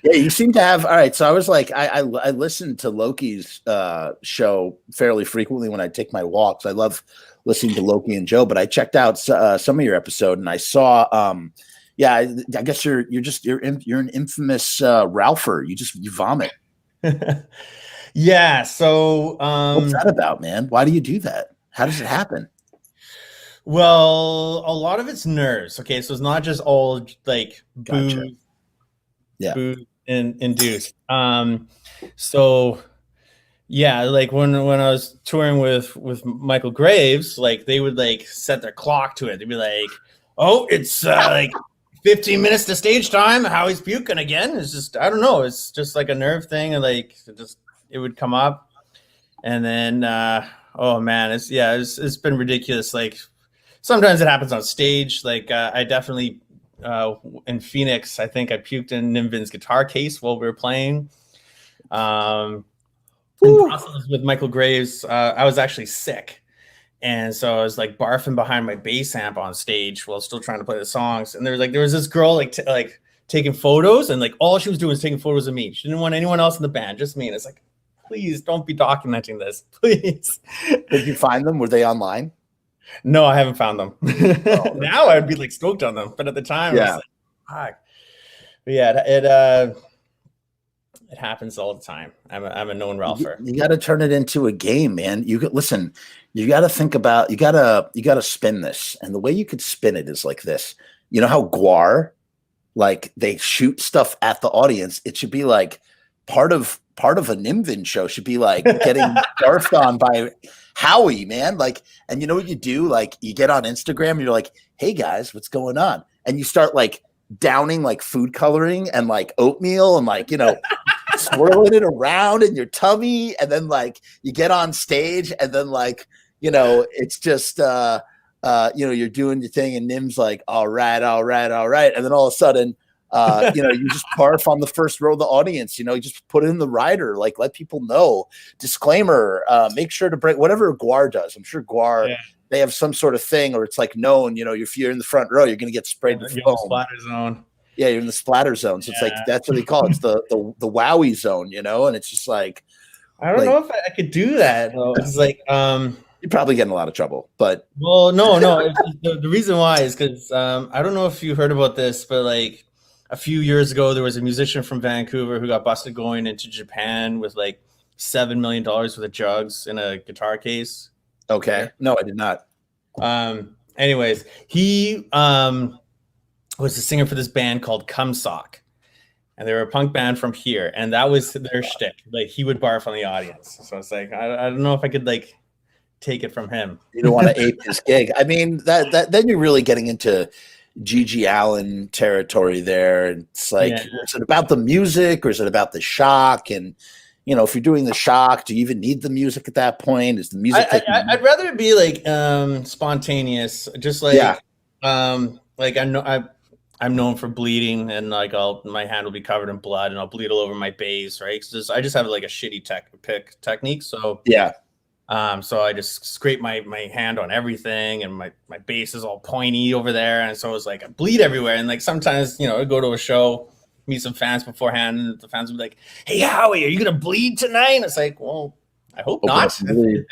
Yeah, you seem to have. All right, so I was like, I listened to Loki's show fairly frequently when I take my walks. I love listening to Loki and Joe, but I checked out some of your episode and I saw, yeah, I guess you're an infamous Ralpher. You vomit. Yeah. So, What's that about, man? Why do you do that? How does it happen? well, a lot of it's nerves. Okay, so it's not just all like Gotcha. Yeah. booze induced. So yeah, like when I was touring with Michael Graves, like they would like set their clock to it. They'd be like, "Oh, it's like 15 minutes to stage time. How he's puking again." It's just I don't know. It's just like a nerve thing, and like it would come up, and then oh man, it's been ridiculous. Like sometimes it happens on stage. Like I definitely in Phoenix, I think I puked in Nim Vind's guitar case while we were playing. In Brussels with Michael Graves, I was actually sick. And so I was like barfing behind my bass amp on stage while still trying to play the songs. And there was this girl like taking photos, and like all she was doing was taking photos of me. She didn't want anyone else in the band, just me. And it's like, please don't be documenting this, please. Did you find them? Were they online? No, I haven't found them. Oh, now I would be like stoked on them, but at the time, yeah. I was like, fuck. But yeah, it happens all the time. I'm a known Ralpher. You got to turn it into a game, man. Listen. You got to think about. You got to spin this, and the way you could spin it is like this. You know how Guar, like they shoot stuff at the audience. It should be like part of a Nim Vind show should be like getting barfed on by Howie, man. Like, and you know what you do? Like, you get on Instagram and you're like, "Hey guys, what's going on?" And you start like downing like food coloring and like oatmeal and like swirling it around in your tummy, and then like you get on stage and then like it's just you're doing your thing and Nim's like all right, and then all of a sudden you just barf on the first row of the audience. You just put it in the rider, like let people know. Disclaimer, make sure to bring whatever Guar does. I'm sure Guar, they have some sort of thing, or it's like known, if you're in the front row, you're going to get sprayed with foam. Splatter zone. Yeah, you're in the splatter zone. So it's like, that's what they call it. It's the Wowie zone, and it's just like, I don't know if I could do that though. It's like, you're probably getting a lot of trouble, but well, no. The reason why is because I don't know if you heard about this, but like a few years ago, there was a musician from Vancouver who got busted going into Japan with like $7 million worth of drugs in a guitar case. Okay, no, I did not. Anyways, he was the singer for this band called Cumsock, and they were a punk band from here, and that was their shtick. Like he would barf on the audience. So it's like I don't know if I could like take it from him. You don't want to ape his gig. I mean, that then you're really getting into Gigi Allen territory there. It's like, is it about the music or is it about the shock? And if you're doing the shock, do you even need the music at that point? Is the music? I'd rather it be like spontaneous, just like like I'm known for bleeding, and like my hand will be covered in blood, and I'll bleed all over my bass, right? I just have like a shitty technique, so yeah. So I just scrape my hand on everything, and my bass is all pointy over there, and so it's like I bleed everywhere. And like sometimes I go to a show, meet some fans beforehand, and the fans will be like, "Hey Howie, are you gonna bleed tonight?" And it's like, well, I hope not. If